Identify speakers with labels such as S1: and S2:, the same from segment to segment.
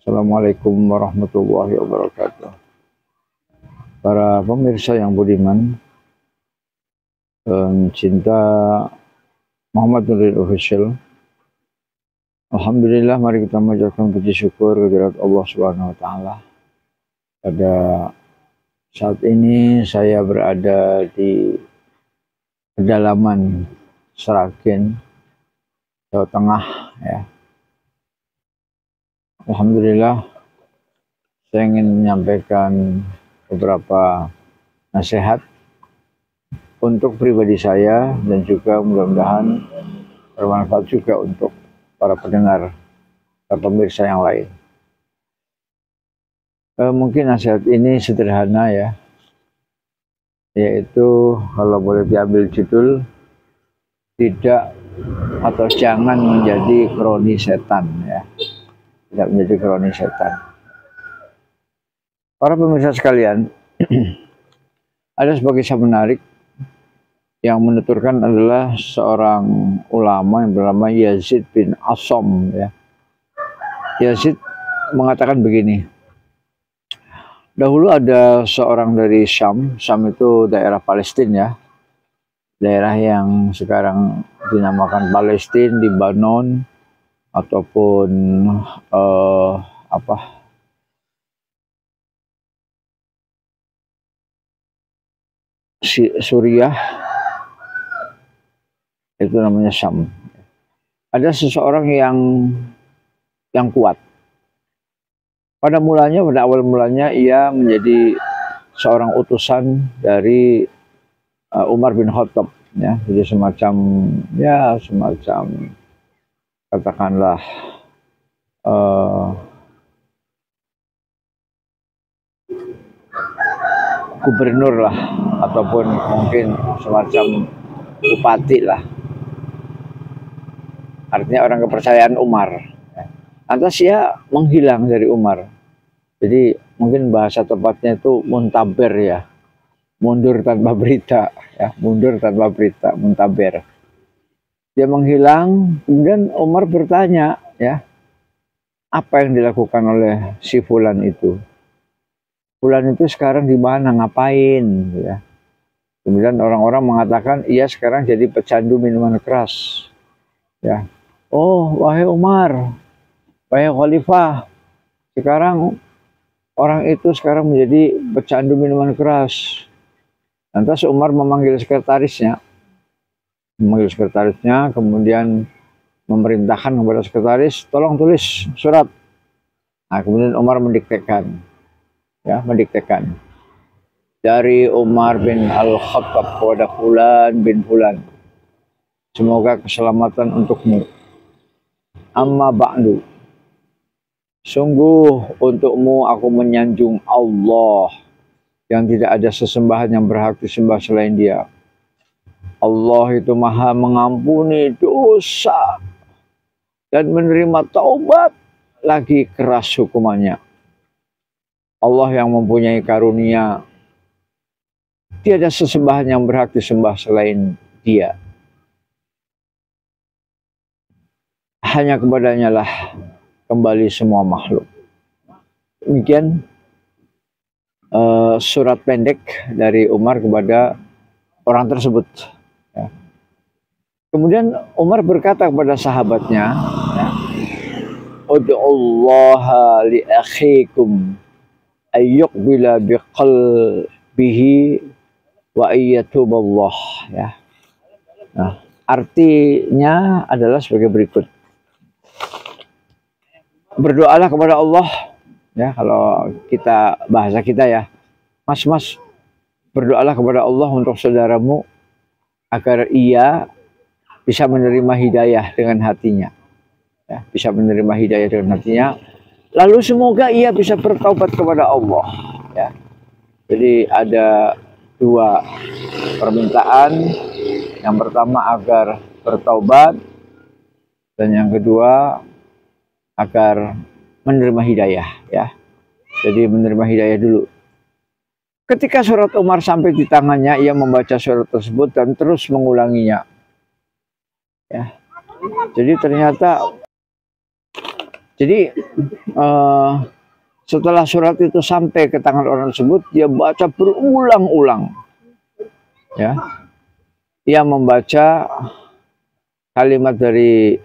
S1: Assalamualaikum warahmatullahi wabarakatuh. Para pemirsa yang budiman, cinta Muhammad Nurdin Official. Alhamdulillah, mari kita mengucapkan puji syukur kehadirat Allah Subhanahu wa taala. Pada saat ini saya berada di pedalaman Seragen, Jawa Tengah ya. Alhamdulillah, saya ingin menyampaikan beberapa nasihat untuk pribadi saya dan juga mudah-mudahan bermanfaat juga untuk para pendengar dan pemirsa yang lain. Mungkin nasihat ini sederhana ya, yaitu kalau boleh diambil judul, tidak atau jangan menjadi kroni setan ya. Tidak menjadi kroni setan. Para pemirsa sekalian, ada sebuah kisah menarik yang menuturkan adalah seorang ulama yang bernama Yazid bin Asom ya. Yazid mengatakan begini. Dahulu ada seorang dari Syam itu daerah Palestina ya. Daerah yang sekarang dinamakan Palestina, Lebanon ataupun Suriah, itu namanya Syam. Ada seseorang yang kuat. Pada awal mulanya ia menjadi seorang utusan dari Umar bin Khattab ya. Jadi semacam katakanlah gubernur lah, ataupun mungkin semacam bupati lah. Artinya orang kepercayaan Umar. Lantas ia menghilang dari Umar. Jadi mungkin bahasa tepatnya itu muntaber ya. Mundur tanpa berita ya, mundur tanpa berita, muntaber. Dia menghilang, kemudian Umar bertanya ya, apa yang dilakukan oleh si fulan itu? Fulan itu sekarang di mana, ngapain ya? Kemudian orang-orang mengatakan ia sekarang jadi pecandu minuman keras. Ya. Oh, wahai Umar, wahai Khalifah, sekarang orang itu sekarang menjadi pecandu minuman keras. Lantas Umar memanggil sekretarisnya, kemudian memerintahkan kepada sekretaris, tolong tulis surat. Nah, kemudian Umar mendiktekan, dari Umar bin Al-Khattab kepada Fulan bin Fulan, semoga keselamatan untukmu. Amma ba'du, sungguh untukmu aku menyanjung Allah yang tidak ada sesembahan yang berhak disembah selain Dia. Allah itu Maha mengampuni dosa dan menerima taubat, lagi keras hukumannya. Allah yang mempunyai karunia, tiada sesembahan yang berhak disembah selain Dia. Hanya kepadanya lah kembali semua makhluk. Demikian surat pendek dari Umar kepada orang tersebut. Ya. Kemudian Umar berkata kepada sahabatnya, ya, Ud'ullaha li akhikum ayyuqbila biqalbihi wa ayyatuballah. Ya. Nah, artinya adalah sebagai berikut. Berdoalah kepada Allah. Ya, kalau bahasa kita ya, mas, berdoalah kepada Allah untuk saudaramu agar ia bisa menerima hidayah dengan hatinya. Ya, bisa menerima hidayah dengan hatinya. Lalu semoga ia bisa bertaubat kepada Allah. Ya. Jadi ada dua permintaan. Yang pertama agar bertaubat, dan yang kedua agar menerima hidayah ya. Jadi menerima hidayah dulu. Ketika surat Umar sampai di tangannya, ia membaca surat tersebut dan terus mengulanginya. Ya. Jadi ternyata Jadi setelah surat itu sampai ke tangan orang tersebut, dia baca berulang-ulang. Ya, ia membaca kalimat dari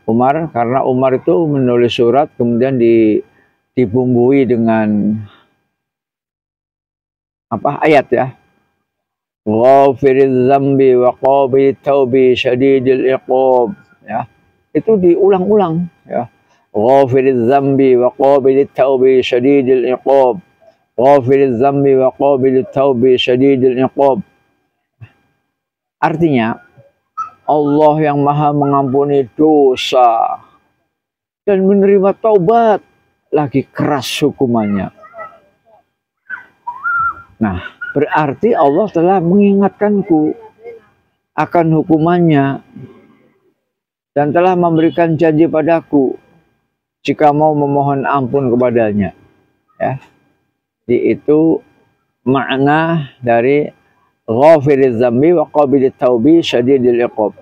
S1: Umar, karena Umar itu menulis surat kemudian dibumbui dengan ayat ya. Ghafiriz zambi wa qabilit taubi syadidil iqab, ya. Itu diulang-ulang ya. Ghafiriz zambi wa qabilit taubi syadidil iqab. Ghafiriz zambi wa qabilit taubi syadidil iqab. Artinya Allah yang Maha mengampuni dosa dan menerima taubat, lagi keras hukumannya. Nah, berarti Allah telah mengingatkanku akan hukumannya dan telah memberikan janji padaku jika mau memohon ampun kepadanya. Ya. Jadi itu makna dari ghafiriz zambi wa qabilit taubi syadidil iqab.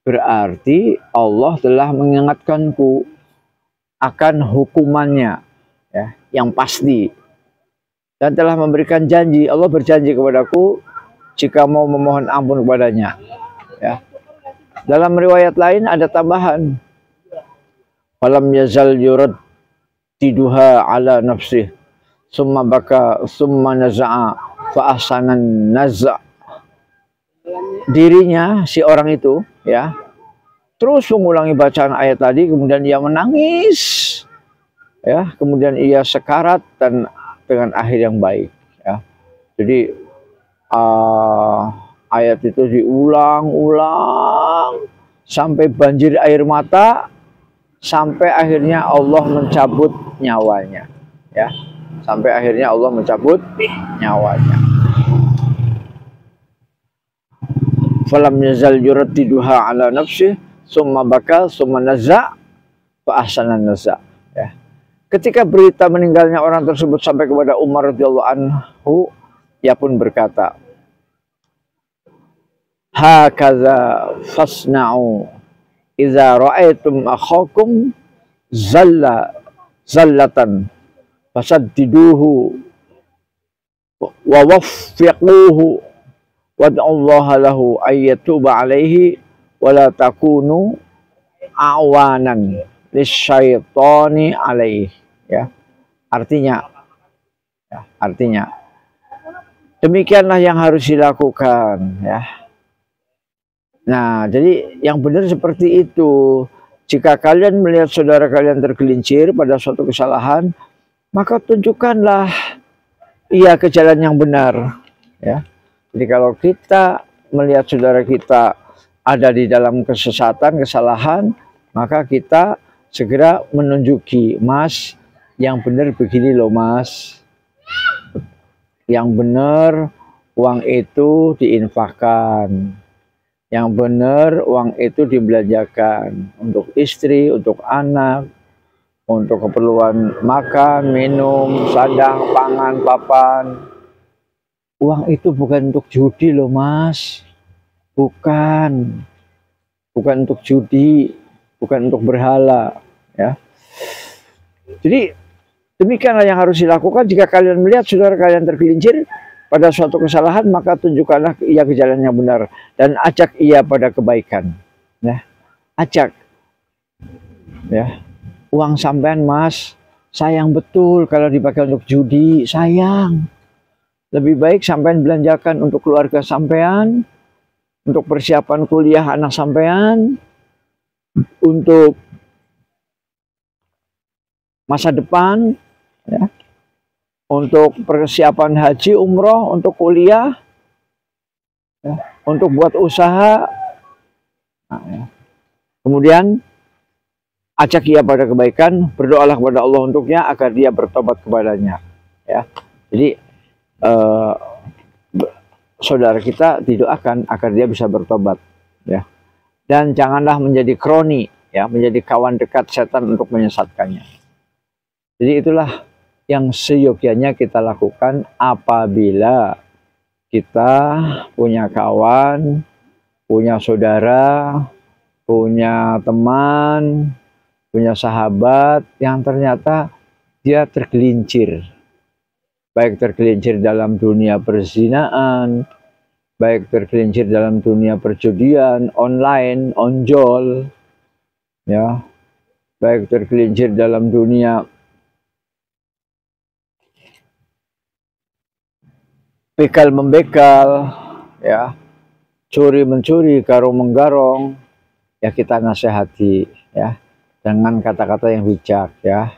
S1: Berarti Allah telah mengingatkanku akan hukumannya, ya, yang pasti, dan telah memberikan janji. Allah berjanji kepadaku jika mau memohon ampun kepadanya. Ya. Dalam riwayat lain ada tambahan, falam yazal yurad tiduha ala nafsih summa baka summa naza'a fa ahsanan naza'. Dirinya si orang itu, ya, terus mengulangi bacaan ayat tadi, kemudian ia menangis, ya, kemudian ia sekarat dan dengan akhir yang baik, ya. Jadi ayat itu diulang-ulang sampai banjir air mata, sampai akhirnya Allah mencabut nyawanya, ya, sampai akhirnya Allah mencabut nyawanya. Falam yazal yuraddiduha ala nafsih summa baka summa naza' fa ahsanan naza', ya. Ketika berita meninggalnya orang tersebut sampai kepada Umar radhiyallahu anhu, ia pun berkata, hakaza fasna'u idza ra'aitum akhakum zallatan fasaddiduhu wa waffiquhu wad'ullaha lahu ayyatuba alaihi wala takunu awanan lisyaitani alaihi, ya. Artinya demikianlah yang harus dilakukan, ya. Nah, jadi yang benar seperti itu. Jika kalian melihat saudara kalian tergelincir pada suatu kesalahan, maka tunjukkanlah ia ke jalan yang benar, ya. Jadi kalau kita melihat saudara kita ada di dalam kesesatan, kesalahan, maka kita segera menunjuki, mas, yang benar begini loh mas. Yang benar uang itu diinfakkan. Yang benar uang itu dibelanjakan untuk istri, untuk anak, untuk keperluan makan, minum, sandang, pangan, papan. Uang itu bukan untuk judi loh mas, bukan untuk judi, bukan untuk berhala, ya. Jadi demikianlah yang harus dilakukan. Jika kalian melihat saudara kalian tergelincir pada suatu kesalahan, maka tunjukkanlah ia ke jalan yang benar dan ajak ia pada kebaikan, ya. Ajak, ya. Uang sampean mas, sayang betul kalau dipakai untuk judi, sayang. Lebih baik sampean belanjakan untuk keluarga sampean, untuk persiapan kuliah anak sampean, untuk masa depan, ya, untuk persiapan haji, umroh, untuk kuliah, ya, untuk buat usaha. Nah, ya. Kemudian ajak ia pada kebaikan, berdoalah kepada Allah untuknya agar dia bertobat kepadanya, ya. Jadi saudara kita didoakan agar dia bisa bertobat, ya. Dan janganlah menjadi kroni, ya, menjadi kawan dekat setan untuk menyesatkannya. Jadi itulah yang seyogyanya kita lakukan apabila kita punya kawan, punya saudara, punya teman, punya sahabat yang ternyata dia tergelincir. Baik tergelincir dalam dunia perzinaan, baik tergelincir dalam dunia perjudian, online, onjol, ya, baik tergelincir dalam dunia bekal membekal, ya, curi mencuri, garong menggarong, ya kita nasihati, ya, dengan kata-kata yang bijak, ya,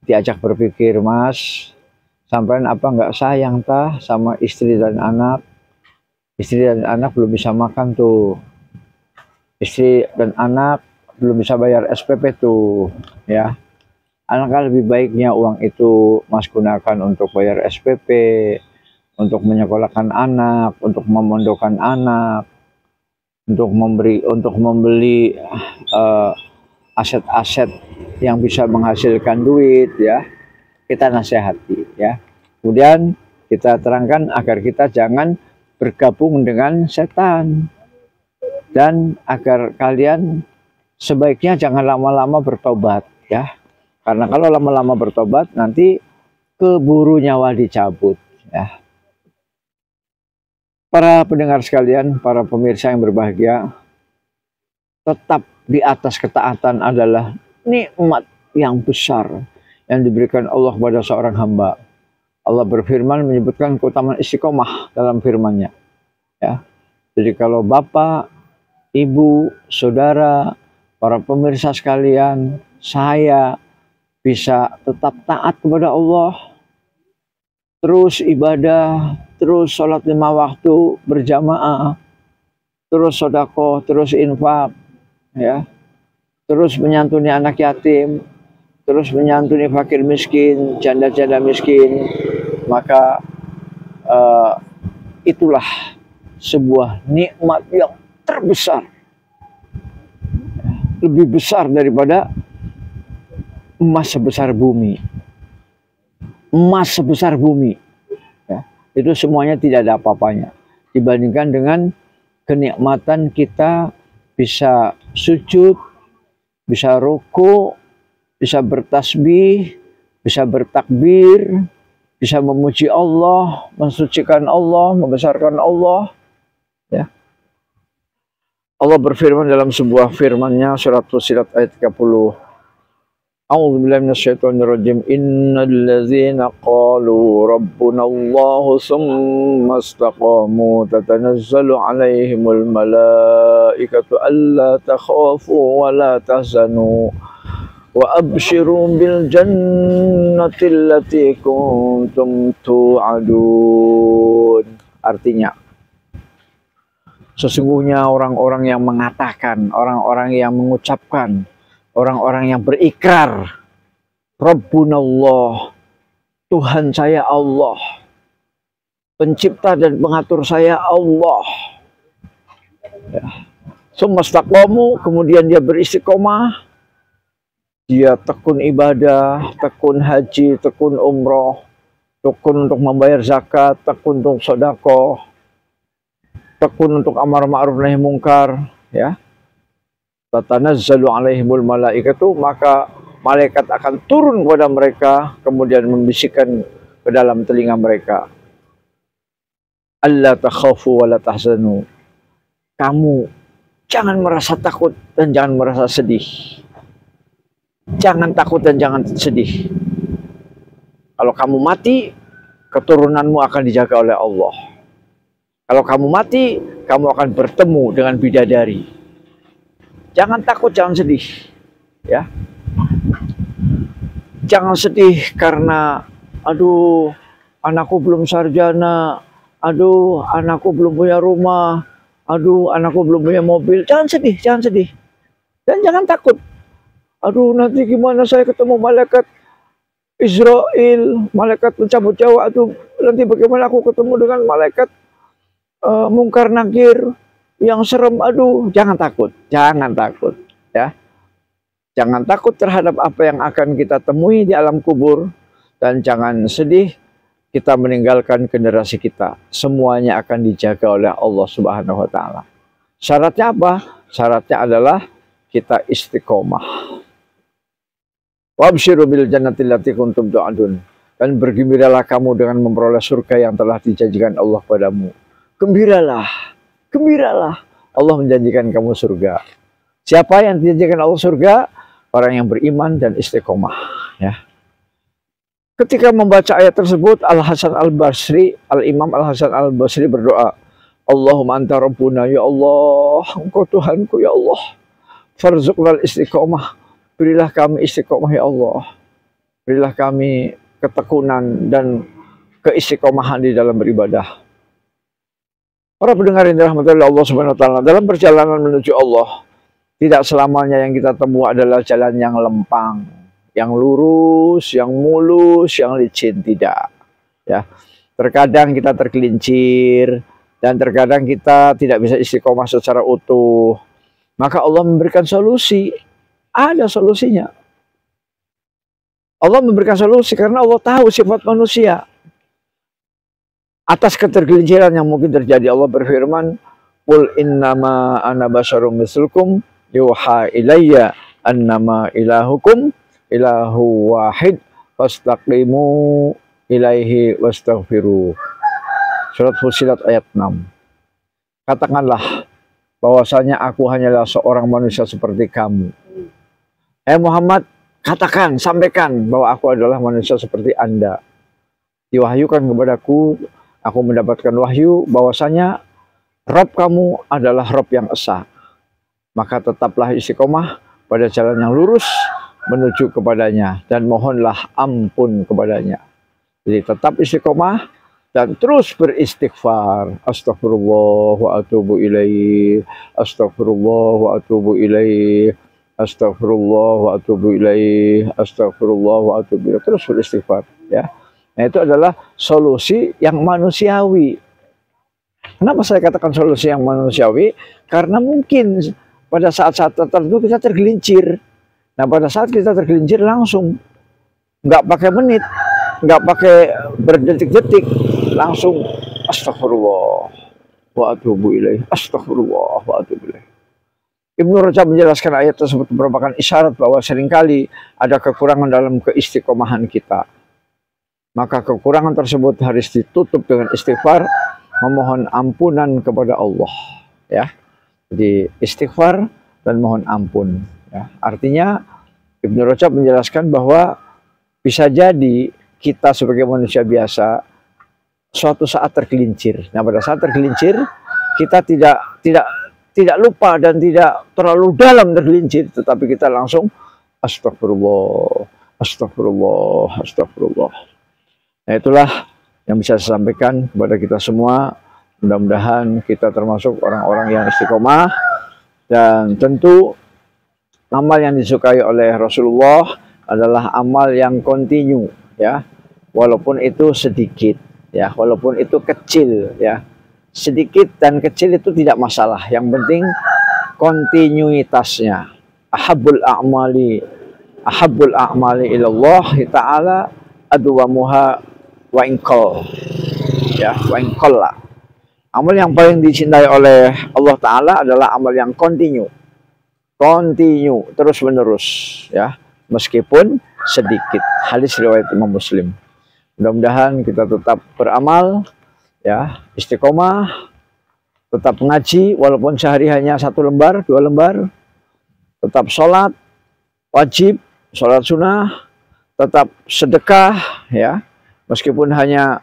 S1: diajak berpikir, Mas, sampean apa nggak sayang tah sama istri dan anak? Istri dan anak belum bisa makan tuh, istri dan anak belum bisa bayar SPP tuh, ya. Alangkah lebih baiknya uang itu Mas gunakan untuk bayar SPP, untuk menyekolahkan anak, untuk memondokkan anak, untuk membeli aset-aset yang bisa menghasilkan duit, ya. Kita nasihati, ya. Kemudian kita terangkan agar kita jangan bergabung dengan setan, dan agar kalian sebaiknya jangan lama-lama bertobat, ya. Karena kalau lama-lama bertobat nanti keburu nyawa dicabut, ya. Para pendengar sekalian, para pemirsa yang berbahagia, tetap di atas ketaatan adalah nikmat yang besar yang diberikan Allah kepada seorang hamba. Allah berfirman menyebutkan keutamaan istiqomah dalam firman-Nya, ya. Jadi kalau Bapak, Ibu, Saudara, para pemirsa sekalian, saya bisa tetap taat kepada Allah, terus ibadah, terus sholat 5 waktu berjamaah, terus sedekah, terus infak, ya, terus menyantuni anak yatim, terus menyantuni fakir miskin, janda-janda miskin, maka itulah sebuah nikmat yang terbesar, lebih besar daripada emas sebesar bumi. Emas sebesar bumi, ya, itu semuanya tidak ada apa-apanya dibandingkan dengan kenikmatan kita bisa sujud, bisa ruku, bisa bertasbih, bisa bertakbir, bisa memuji Allah, mensucikan Allah, membesarkan Allah, ya. Allah berfirman dalam sebuah firman-Nya surat Fussilat ayat 30. A'udzu billahi minasyaitonir rajim. Innal ladzina qalu rabbunallahu tsumma istaqamu tatanazzalu 'alaihimul malaikatu alla takhafu wa la tahzanu wa abshiru bil jannati allati kuntum tu'adun. Artinya, sesungguhnya orang-orang yang mengatakan, orang-orang yang mengucapkan, orang-orang yang berikrar, Rabbunallah, Tuhan saya Allah, pencipta dan pengatur saya Allah, ya. Sumastaqamu, kemudian dia beristiqomah, dia tekun ibadah, tekun haji, tekun umroh, tekun untuk membayar zakat, tekun untuk sedekah, tekun untuk amar ma'ruf nahi mungkar, ya. Tatanazzalu alaihimul malaikatu, maka malaikat akan turun kepada mereka, kemudian membisikkan ke dalam telinga mereka, alla takhafu wa la tahzanu, kamu jangan merasa takut dan jangan merasa sedih. Jangan takut dan jangan sedih. Kalau kamu mati, keturunanmu akan dijaga oleh Allah. Kalau kamu mati, kamu akan bertemu dengan bidadari. Jangan takut, jangan sedih, ya. Jangan sedih karena, aduh, anakku belum sarjana, aduh, anakku belum punya rumah, aduh, anakku belum punya mobil. Jangan sedih, jangan sedih. Dan jangan takut. Aduh, nanti gimana saya ketemu malaikat Israel, malaikat pencabut nyawa. Aduh, nanti bagaimana aku ketemu dengan malaikat Mungkar Nakir yang serem. Aduh, jangan takut, ya. Jangan takut terhadap apa yang akan kita temui di alam kubur, dan jangan sedih kita meninggalkan generasi kita. Semuanya akan dijaga oleh Allah Subhanahu wa taala. Syaratnya apa? Syaratnya adalah kita istiqomah. Wabshiru bil jannati allati kuntum tu'adun. Dan bergembiralah kamu dengan memperoleh surga yang telah dijanjikan Allah padamu. Gembiralah, gembiralah. Allah menjanjikan kamu surga. Siapa yang dijanjikan Allah surga? Orang yang beriman dan istiqomah. Ya. Ketika membaca ayat tersebut, Al-Imam Al-Hasan Al-Basri berdoa, Allahumma anta rabbuna, ya Allah, engkau Tuhanku, ya Allah. Farzuqnal istiqomah, berilah kami istiqomah, ya Allah. Berilah kami ketekunan dan keistiqomahan di dalam beribadah. Para pendengar yang dirahmati oleh Allah Subhanahu wa taala, dalam perjalanan menuju Allah, tidak selamanya yang kita temui adalah jalan yang lempang, yang lurus, yang mulus, yang licin, tidak. Ya, terkadang kita tergelincir dan terkadang kita tidak bisa istiqomah secara utuh. Maka Allah memberikan solusi. Ada solusinya. Allah memberikan solusi karena Allah tahu sifat manusia. Atas ketergelinciran yang mungkin terjadi, Allah berfirman, "Qul innama ana basyarum mislukum yuha ilayya annama ilahukum ilahu wahid fastaqimu ilaihi wastaghfiru." Surat Fussilat ayat 6. Katakanlah bahwasanya aku hanyalah seorang manusia seperti kamu. Muhammad, katakan, sampaikan bahwa aku adalah manusia seperti Anda. Diwahyukan kepadaku, aku mendapatkan wahyu bahwasanya Rabb kamu adalah Rabb yang esa. Maka tetaplah istiqomah pada jalan yang lurus menuju kepadanya dan mohonlah ampun kepadanya. Jadi tetap istiqomah dan terus beristighfar. Astagfirullah wa atubu ilaih. Astagfirullah wa atubu ilaih. Astagfirullah wa atubu ilaih. Astagfirullah wa atubu ilaih. Terus beristighfar, ya. Nah, itu adalah solusi yang manusiawi. Kenapa saya katakan solusi yang manusiawi? Karena mungkin pada saat-saat tertentu kita tergelincir. Nah, pada saat kita tergelincir langsung, nggak pakai menit, nggak pakai berdetik-detik, langsung astagfirullah wa atubu ilaih. Astagfirullah wa atubu ilaih. Ibnu Rajab menjelaskan ayat tersebut merupakan isyarat bahwa seringkali ada kekurangan dalam keistiqomahan kita. Maka kekurangan tersebut harus ditutup dengan istighfar, memohon ampunan kepada Allah. Ya, jadi istighfar dan mohon ampun. Ya, artinya Ibnu Rajab menjelaskan bahwa bisa jadi kita sebagai manusia biasa suatu saat tergelincir. Nah, pada saat tergelincir kita tidak lupa dan tidak terlalu dalam tergelincir, tetapi kita langsung astagfirullah, astagfirullah, astagfirullah. Nah, itulah yang bisa saya sampaikan kepada kita semua. Mudah-mudahan kita termasuk orang-orang yang istiqomah, dan tentu amal yang disukai oleh Rasulullah adalah amal yang kontinu, ya, walaupun itu sedikit, ya, walaupun itu kecil, ya, sedikit dan kecil itu tidak masalah. Yang penting kontinuitasnya. Ahabbul a'mali ilallah ta'ala adwamuha wa inqal, ya, wa inqalla. Amal yang paling dicintai oleh Allah Ta'ala adalah amal yang kontinu, terus menerus, ya, meskipun sedikit. Hadis riwayat Imam Muslim. Mudah-mudahan kita tetap beramal, ya, istiqomah, tetap ngaji walaupun sehari hanya 1 lembar, 2 lembar, tetap sholat wajib, sholat sunnah, tetap sedekah, ya, meskipun hanya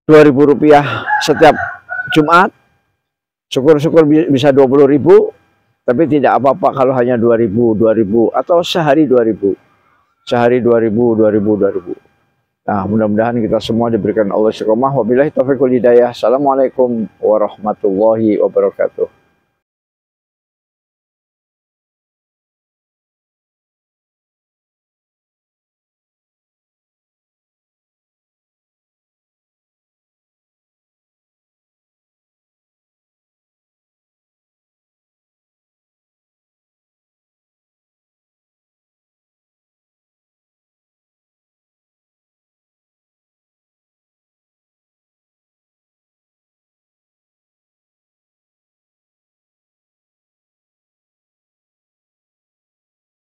S1: Rp2.000 setiap Jumat, syukur-syukur bisa 20.000, tapi tidak apa-apa kalau hanya 2.000 atau sehari 2.000, sehari 2.000. Nah, mudah-mudahan kita semua diberikan Allah istiqomah. Wabillahi taufiq wal hidayah. Assalamualaikum warahmatullahi wabarakatuh.